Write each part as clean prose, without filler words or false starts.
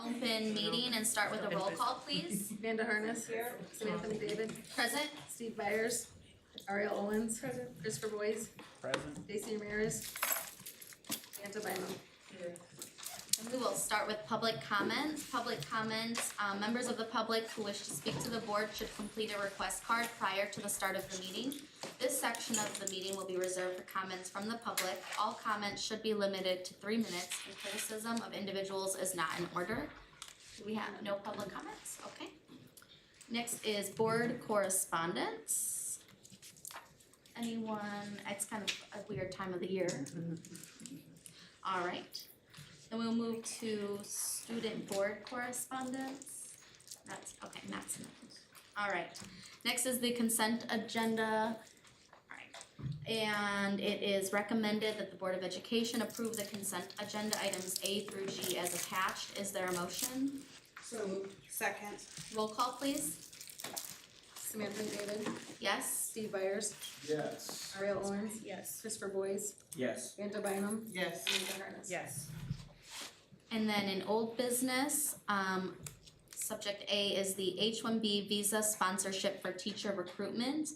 Open meeting and start with a roll call, please. Amanda Harness. Here. Samantha McDavid. Present. Steve Byers. Ariel Owens. Present. Christopher Boyce. Present. Stacy Ramirez. Santa Bynum. And we will start with public comments. Members of the public who wish to speak to the board should complete a request card prior to the start of the meeting. This section of the meeting will be reserved for comments from the public. All comments should be limited to 3 minutes, and criticism of individuals is not in order. Do we have no public comments? Okay. Next is board correspondence. Anyone, it's kind of a weird time of the year. All right. Then we'll move to student board correspondence. That's, okay, that's next. All right, next is the consent agenda. All right, and it is recommended that the Board of Education approve the consent agenda items A through G as attached. Is there a motion? So moved. Second. Roll call, please. Samantha McDavid. Yes? Steve Byers. Yes. Ariel Owens. Yes. Christopher Boyce. Yes. Santa Bynum. Yes. Amanda Harness. Yes. And then in old business, subject A is the H-1B visa sponsorship for teacher recruitment.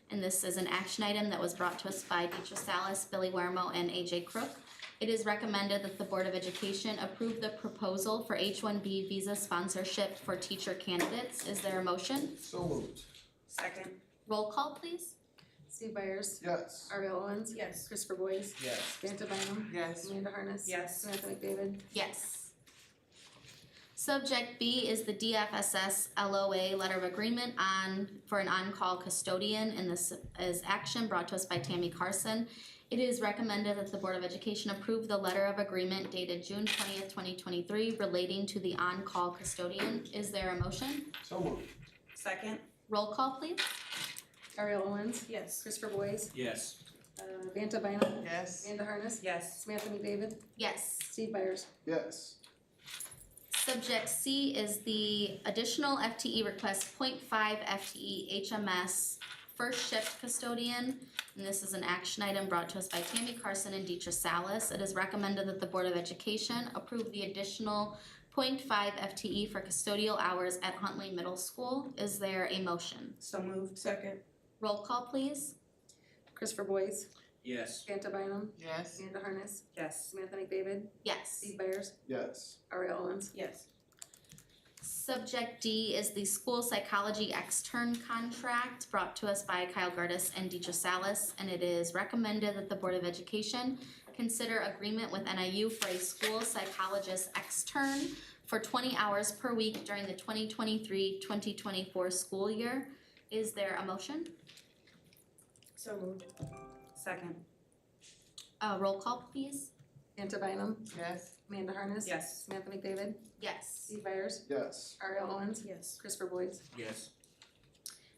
And this is an action item that was brought to us by Deetra Salas, Billy Wermo, and AJ Crook. It is recommended that the Board of Education approve the proposal for H-1B visa sponsorship for teacher candidates. Is there a motion? So moved. Second. Roll call, please. Steve Byers. Yes. Ariel Owens. Yes. Christopher Boyce. Yes. Santa Bynum. Yes. Amanda Harness. Yes. Samantha McDavid. Yes. Subject B is the DFSS LOA letter of agreement for an on-call custodian, and this is action brought to us by Tammy Carson. It is recommended that the Board of Education approve the letter of agreement dated June 20th, 2023 relating to the on-call custodian. Is there a motion? So moved. Second. Roll call, please. Ariel Owens. Yes. Christopher Boyce. Yes. Santa Bynum. Yes. Amanda Harness. Yes. Samantha McDavid. Yes. Steve Byers. Yes. Subject C is the additional FTE request, 0.5 FTE HMS first shift custodian. And this is an action item brought to us by Tammy Carson and Deetra Salas. It is recommended that the Board of Education approve the additional 0.5 FTE for custodial hours at Huntley Middle School. Is there a motion? So moved. Second. Roll call, please. Christopher Boyce. Yes. Santa Bynum. Yes. Amanda Harness. Yes. Samantha McDavid. Yes. Steve Byers. Yes. Ariel Owens. Yes. Subject D is the school psychology extern contract brought to us by Kyle Gardis and Deetra Salas, and it is recommended that the Board of Education consider agreement with NIU for a school psychologist extern for 20 hours per week during the 2023-2024 school year. Is there a motion? So moved. Second. Roll call, please. Santa Bynum. Yes. Amanda Harness. Yes. Samantha McDavid. Yes. Steve Byers. Yes. Ariel Owens. Yes. Christopher Boyce. Yes.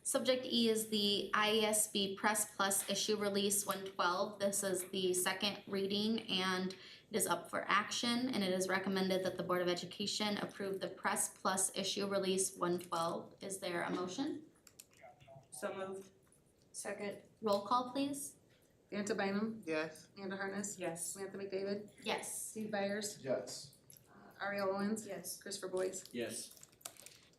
Subject E is the IESB Press Plus issue release 112. This is the second reading and it is up for action, and it is recommended that the Board of Education approve the Press Plus issue release 112. Is there a motion? So moved. Second. Roll call, please. Santa Bynum. Yes. Amanda Harness. Yes. Samantha McDavid. Yes. Steve Byers. Yes. Ariel Owens. Yes. Christopher Boyce. Yes.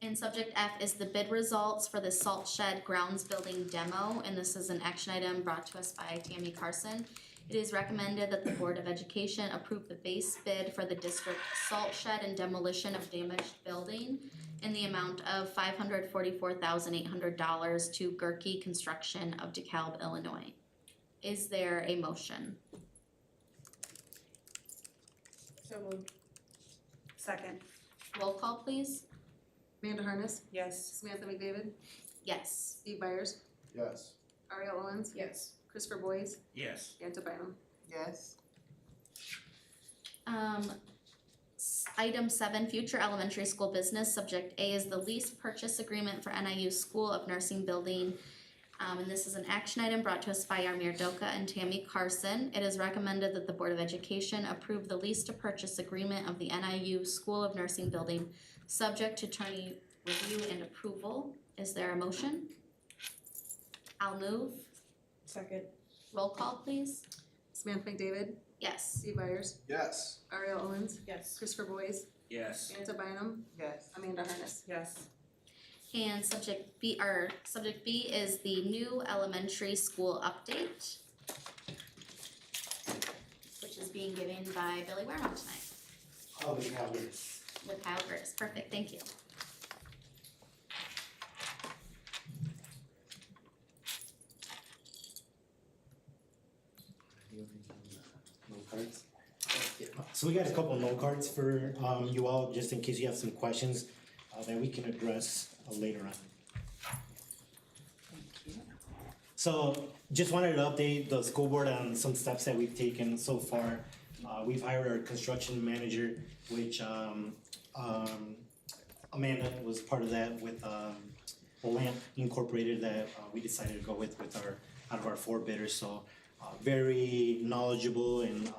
And subject F is the bid results for the salt shed grounds building demo, and this is an action item brought to us by Tammy Carson. It is recommended that the Board of Education approve the base bid for the district salt shed and demolition of damaged building in the amount of $544,800 to Gerke Construction of DeKalb, Illinois. Is there a motion? So moved. Second. Roll call, please. Amanda Harness. Yes. Samantha McDavid. Yes. Steve Byers. Yes. Ariel Owens. Yes. Christopher Boyce. Yes. Santa Bynum. Yes. Item 7, future elementary school business. Subject A is the lease purchase agreement for NIU School of Nursing Building. And this is an action item brought to us by Armir Doka and Tammy Carson. It is recommended that the Board of Education approve the lease to purchase agreement of the NIU School of Nursing Building, subject to attorney review and approval. Is there a motion? I'll move. Second. Roll call, please. Samantha McDavid. Yes. Steve Byers. Yes. Ariel Owens. Yes. Christopher Boyce. Yes. Anita Bynum, Yes. Amanda Harness. Yes. And subject B is the new elementary school update, which is being given by Billy Wermo tonight Oh, we have this. with Kyle Curtis. Perfect, thank you. Note cards. So we got a couple note cards for you all, just in case you have some questions that we can address later on. So just wanted to update the school board on some steps that we've taken so far. We've hired our construction manager, which Amanda was part of that with Lamp Incorporated that we decided to go with out of our 4 bidders. So very knowledgeable and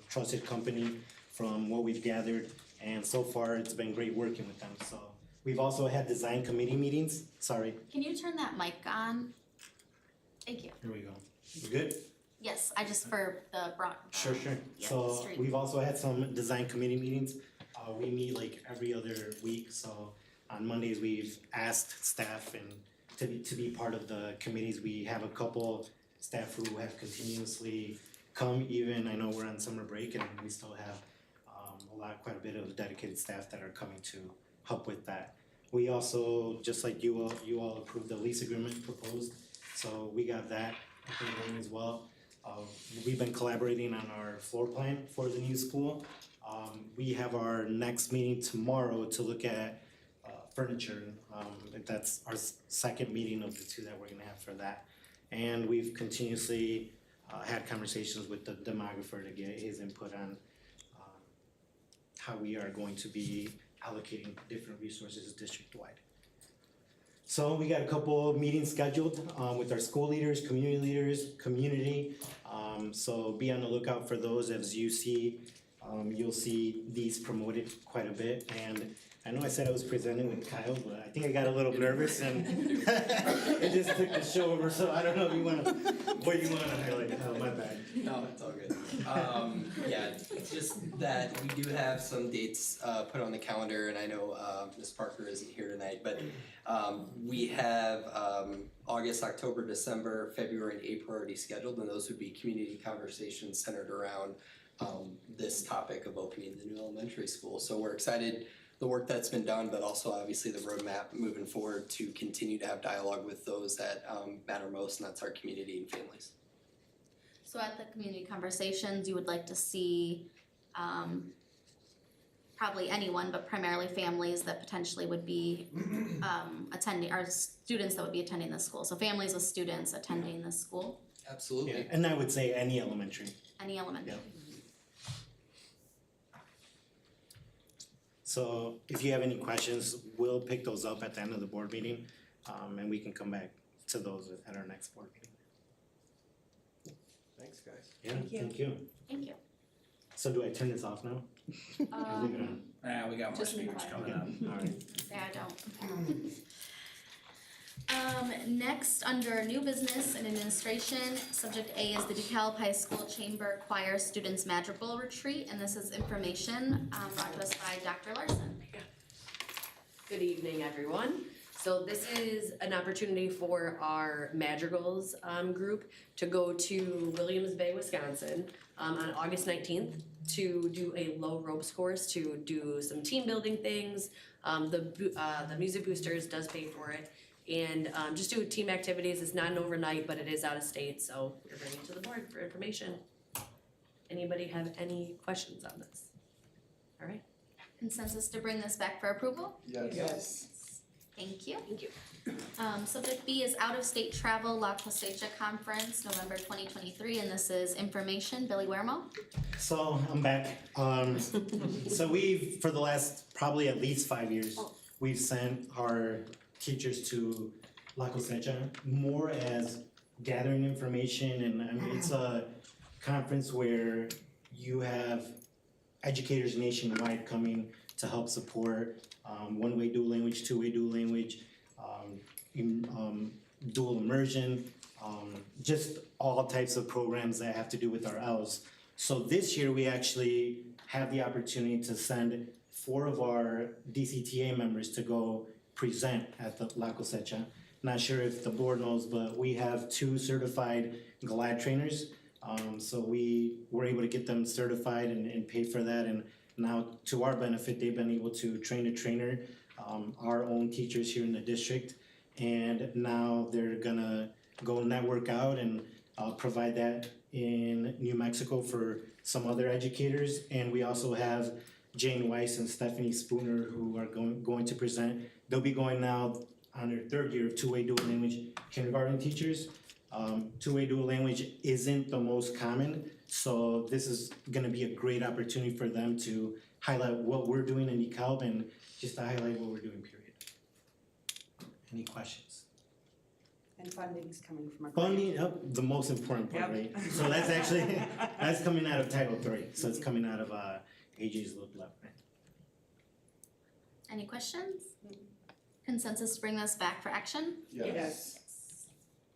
trusted company from what we've gathered, and so far it's been great working with them. So we've also had design committee meetings. Sorry, Can you turn that mic on? Thank you. here we go. You good? Yes, I just for the broad. Sure. Yeah, So stream. we've also had some design committee meetings. We meet like every other week, so on Mondays we've asked staff and to be part of the committees. We have a couple staff who have continuously come, even I know we're on summer break and we still have quite a bit of dedicated staff that are coming to help with that. We also, just like you all approved the lease agreement proposed, so we got that up and going as well. We've been collaborating on our floor plan for the new school. We have our next meeting tomorrow to look at furniture. That's our second meeting of the 2 that we're gonna have for that. And we've continuously had conversations with the demographer to get his input on how we are going to be allocating different resources district-wide. So we got a couple meetings scheduled with our school leaders, community. So be on the lookout for those. As you see, you'll see these promoted quite a bit. And I know I said I was presenting with Kyle, but I think I got a little nervous and it just took the show over. So I don't know if you wanna, what you wanna highlight. Oh, my bad. No, it's all good. Yeah, it's just that we do have some dates put on the calendar, and I know Ms. Parker isn't here tonight, but we have August, October, December, February, and April already scheduled, and those would be community conversations centered around this topic of opening the new elementary school. So we're excited the work that's been done, but also obviously the roadmap moving forward to continue to have dialogue with those that matter most, and that's our community and families. So at the community conversations, you would like to see probably anyone, but primarily families that potentially would be attending, or students that would be attending this school. So families with students attending this school, Absolutely. Yeah, and I would say any elementary. any elementary. Yeah. So if you have any questions, we'll pick those up at the end of the board meeting, and we can come back to those at our next board meeting. Thanks, guys. Yeah, Thank you. thank you. Thank you. So do I turn this off now? Or leave it on? We got more Just be speakers quiet. coming Okay, up. alright. Yeah, I don't. Next, under new business and administration, subject A is the DeKalb High School Chamber Choir Students Madrigal Retreat, and this is information brought to us by Dr. Larson. Good evening, everyone. So this is an opportunity for our Madrigals group to go to Williams Bay, Wisconsin on August 19th to do a low ropes course, to do some team building things. The Music Boosters does pay for it. And just do team activities. It's not an overnight, but it is out of state, so we're bringing it to the board for information. Anybody have any questions on this? All right. Consensus to bring this back for approval? Yes. Thank you. Thank you. Subject B is out-of-state travel, La Cosecha Conference, November 2023, and this is information. Billy Wermo. So I'm back. So we've, for the last probably at least 5 years, we've sent our teachers to La Cosecha more as gathering information, and I mean, it's a conference where you have educators nationwide coming to help support one-way dual language, two-way dual language, dual immersion, just all types of programs that have to do with our L's. So this year we actually have the opportunity to send 4 of our DCTA members to go present at the La Cosecha. Not sure if the board knows, but we have 2 certified GLAD trainers. So we were able to get them certified and pay for that, and now to our benefit, they've been able to train a trainer, our own teachers here in the district. And now they're gonna go network out and provide that in New Mexico for some other educators. And we also have Jane Weiss and Stephanie Spooner who are going to present. They'll be going now on their 3rd year of two-way dual language kindergarten teachers. Two-way dual language isn't the most common, so this is gonna be a great opportunity for them to highlight what we're doing in DeKalb and just to highlight what we're doing, period. Any questions? And funding's coming from a grant. Funding, the most important part, Yep. right? So that's actually, that's coming out of Title III, so it's coming out of AJ's Look Left. Any questions? Consensus to bring this back for action? Yes.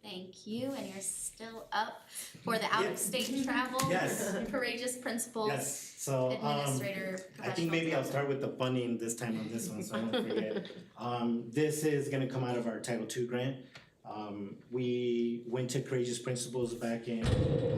Thank you, and you're still up for the out-of-state travel. Yes. Courageous Principals Yes, so, Administrator I think maybe I'll Professional start with the funding this time on this one, so I don't forget. This is gonna come out of our Title II grant. We went to Courageous Principals back in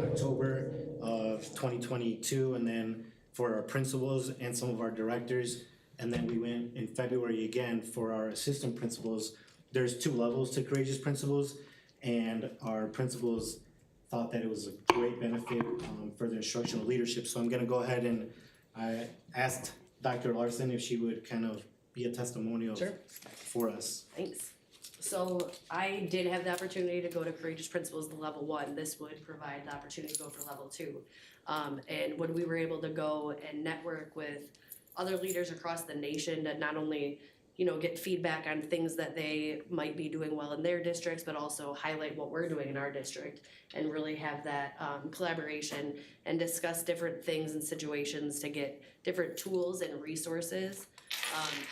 October of 2022, and then for our principals and some of our directors. And then we went in February again for our assistant principals. There's 2 levels to Courageous Principals, and our principals thought that it was a great benefit for their instructional leadership. So I'm gonna go ahead and I asked Dr. Larson if she would kind of be a testimonial Sure. for us. Thanks. So I did have the opportunity to go to Courageous Principals, the level 1. This would provide the opportunity to go for level 2. And when we were able to go and network with other leaders across the nation to not only, get feedback on things that they might be doing well in their districts, but also highlight what we're doing in our district and really have that collaboration and discuss different things and situations to get different tools and resources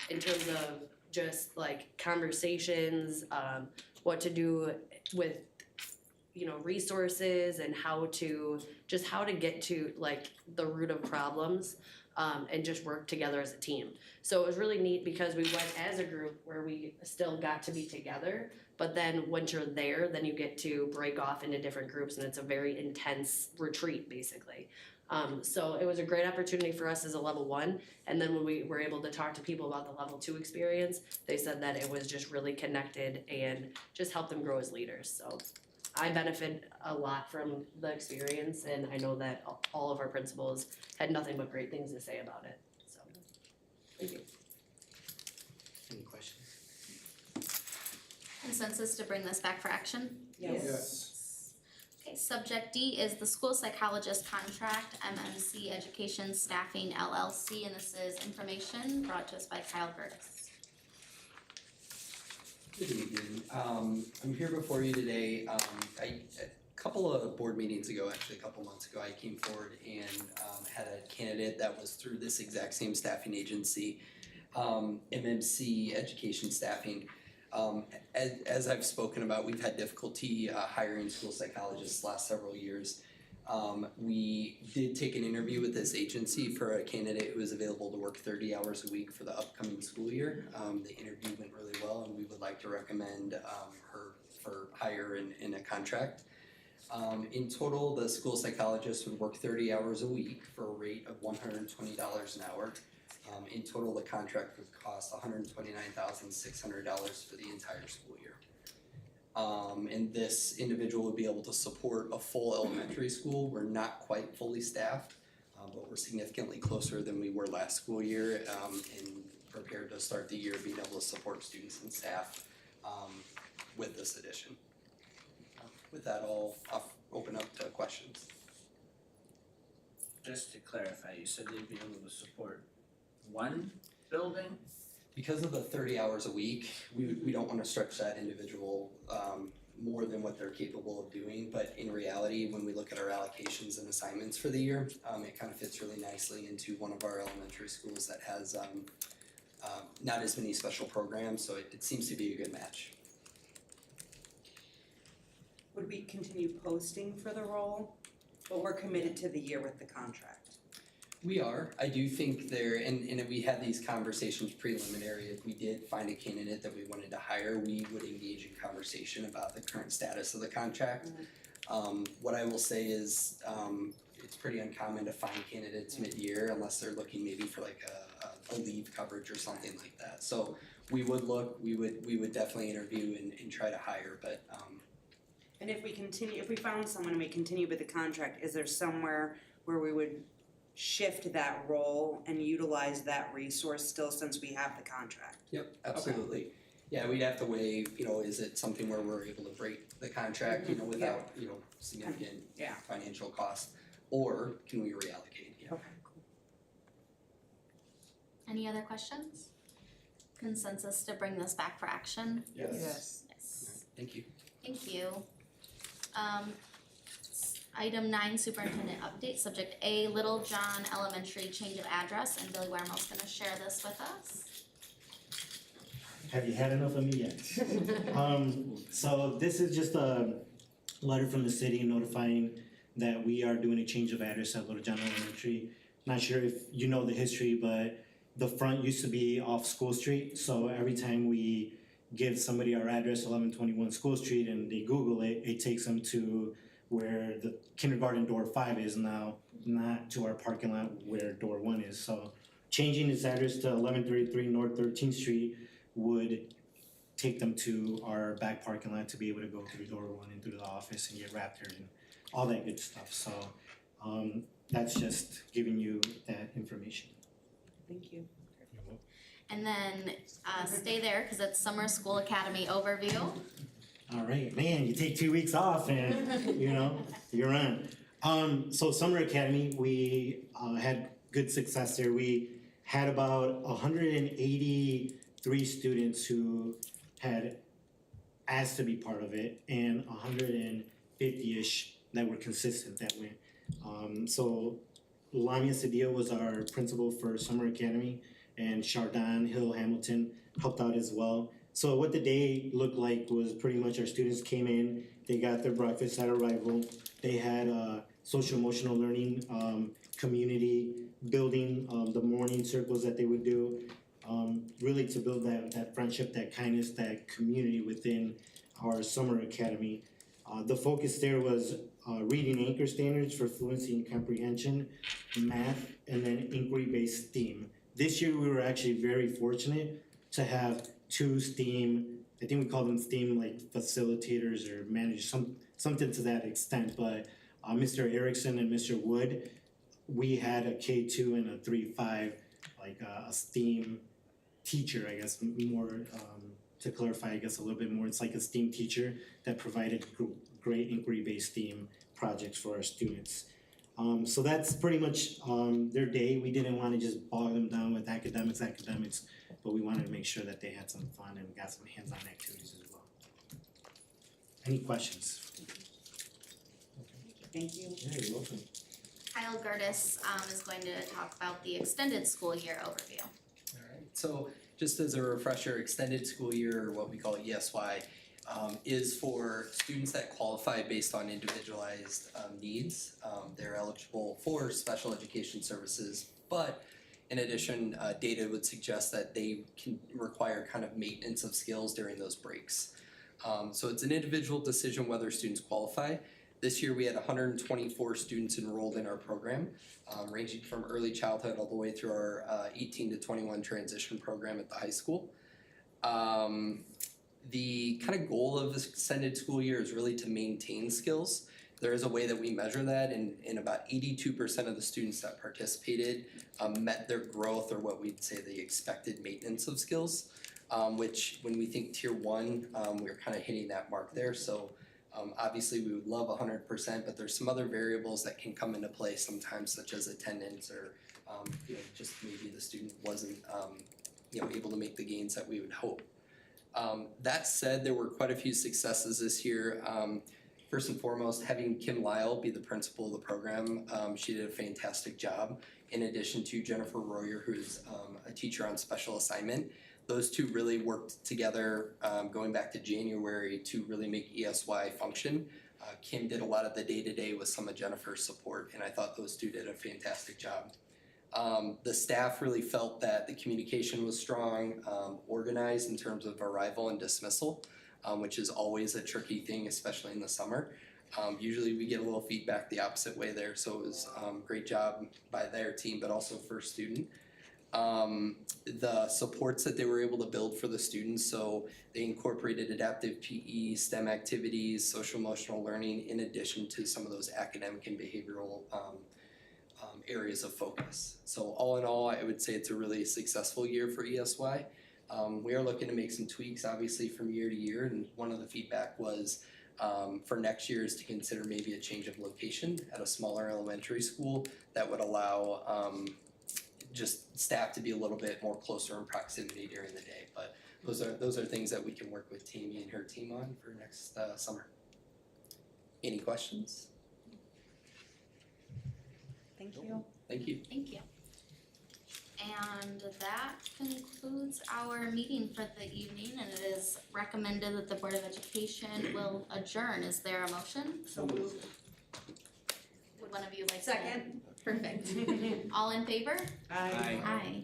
in terms of just like conversations, what to do with resources and how to get to like the root of problems and just work together as a team. So it was really neat because we went as a group where we still got to be together, but then once you're there, then you get to break off into different groups and it's a very intense retreat basically. So it was a great opportunity for us as a level 1, and then when we were able to talk to people about the level 2 experience, they said that it was just really connected and just helped them grow as leaders. So I benefit a lot from the experience, and I know that all of our principals had nothing but great things to say about it, so, thank you. Any questions? Consensus to bring this back for action? Yes. Okay, subject D is the school psychologist contract, MMC Education Staffing LLC, and this is information brought to us by Kyle Curtis. Good evening. I'm here before you today. A couple of board meetings ago, actually a couple months ago, I came forward and had a candidate that was through this exact same staffing agency, MMC Education Staffing. As I've spoken about, we've had difficulty hiring school psychologists last several years. We did take an interview with this agency for a candidate who was available to work 30 hours a week for the upcoming school year. The interview went really well, and we would like to recommend her for hire in a contract. In total, the school psychologist would work 30 hours a week for a rate of $120 an hour. In total, the contract would cost $129,600 for the entire school year. And this individual would be able to support a full elementary school. We're not quite fully staffed, but we're significantly closer than we were last school year, and prepared to start the year being able to support students and staff with this addition. With that, I'll open up to questions. Just to clarify, you said they'd be able to support one building? Because of the 30 hours a week, we don't want to stretch that individual more than what they're capable of doing, but in reality, when we look at our allocations and assignments for the year, it kind of fits really nicely into one of our elementary schools that has not as many special programs, so it seems to be a good match. Would we continue posting for the role? But we're committed to the year with the contract. We are. I do think there, and we had these conversations preliminary, if we did find a candidate that we wanted to hire, we would engage in conversation about the current status of the contract. What I will say is, it's pretty uncommon to find candidates mid-year unless they're looking maybe for like a leave coverage or something like that. So we would look, we would definitely interview and try to hire, but, And if we found someone and we continue with the contract, is there somewhere where we would shift that role and utilize that resource still since we have the contract? Yep, absolutely. Yeah, we'd have to weigh, is it something where we're able to break the contract, without, significant Yeah. financial cost? Or can we reallocate? Yeah. Okay, cool. Any other questions? Consensus to bring this back for action? Yes. Yes. Thank you. Thank you. Item 9, superintendent update, subject A, Little John Elementary change of address, and Billy Wermel's gonna share this with us. Have you had enough of me yet? So this is just a letter from the city notifying that we are doing a change of address at Little John Elementary. Not sure if you know the history, but the front used to be off School Street, so every time we give somebody our address, 1121 School Street, and they Google it, it takes them to where the kindergarten door 5 is now, not to our parking lot where door 1 is. So changing this address to 1133 North 13th Street would take them to our back parking lot to be able to go through door 1 and through the office and get wrapped and all that good stuff. So that's just giving you that information. Thank you. And then, stay there, cause it's Summer School Academy overview. All right, man, you take 2 weeks off and, you're on. So Summer Academy, we had good success there. We had about 183 students who had asked to be part of it and 150-ish that were consistent that went. So Lamia Sadia was our principal for Summer Academy, and Chardon Hill Hamilton helped out as well. So what the day looked like was pretty much our students came in, they got their breakfast at arrival, they had social emotional learning, community building, the morning circles that they would do, really to build that friendship, that kindness, that community within our Summer Academy. The focus there was reading anchor standards for fluency and comprehension, math, and then inquiry-based STEAM. This year we were actually very fortunate to have 2 STEAM, I think we call them STEAM like facilitators or managers, something to that extent, but Mr. Erickson and Mr. Wood, we had a K2 and a 3-5, like a STEAM teacher, I guess, more to clarify, I guess, a little bit more, it's like a STEAM teacher that provided great inquiry-based STEAM projects for our students. So that's pretty much their day. We didn't want to just bog them down with academics, but we wanted to make sure that they had some fun and got some hands-on activities as well. Any questions? Thank you. Yeah, you're welcome. Kyle Gertis, is going to talk about the extended school year overview. Alright, so just as a refresher, extended school year, or what we call ESY, is for students that qualify based on individualized needs. They're eligible for special education services, but in addition, data would suggest that they can require kind of maintenance of skills during those breaks. So it's an individual decision whether students qualify. This year we had 124 students enrolled in our program, ranging from early childhood all the way through our 18 to 21 transition program at the high school. The kind of goal of this extended school year is really to maintain skills. There is a way that we measure that, and about 82% of the students that participated met their growth, or what we'd say the expected maintenance of skills, which when we think tier 1, we're kind of hitting that mark there. So obviously we would love 100%, but there's some other variables that can come into play sometimes, such as attendance, or just maybe the student wasn't able to make the gains that we would hope. That said, there were quite a few successes this year. First and foremost, having Kim Lyle be the principal of the program, she did a fantastic job. In addition to Jennifer Royer, who's a teacher on special assignment, those two really worked together going back to January to really make ESY function. Kim did a lot of the day-to-day with some of Jennifer's support, and I thought those two did a fantastic job. The staff really felt that the communication was strong, organized in terms of arrival and dismissal, which is always a tricky thing, especially in the summer. Usually we get a little feedback the opposite way there, so it was great job by their team, but also first student. The supports that they were able to build for the students, so they incorporated adaptive PE, STEM activities, social emotional learning, in addition to some of those academic and behavioral areas of focus. So all in all, I would say it's a really successful year for ESY. We are looking to make some tweaks, obviously, from year to year, and one of the feedback was for next year is to consider maybe a change of location at a smaller elementary school that would allow just staff to be a little bit more closer in proximity during the day. But those are things that we can work with Tammy and her team on for next summer. Any questions? Thank you. Thank you. Thank you. And that concludes our meeting for the evening, and it is recommended that the Board of Education will adjourn. Is there a motion? So moved. Would one of you like to? Second. Perfect. All in favor? Aye. Aye.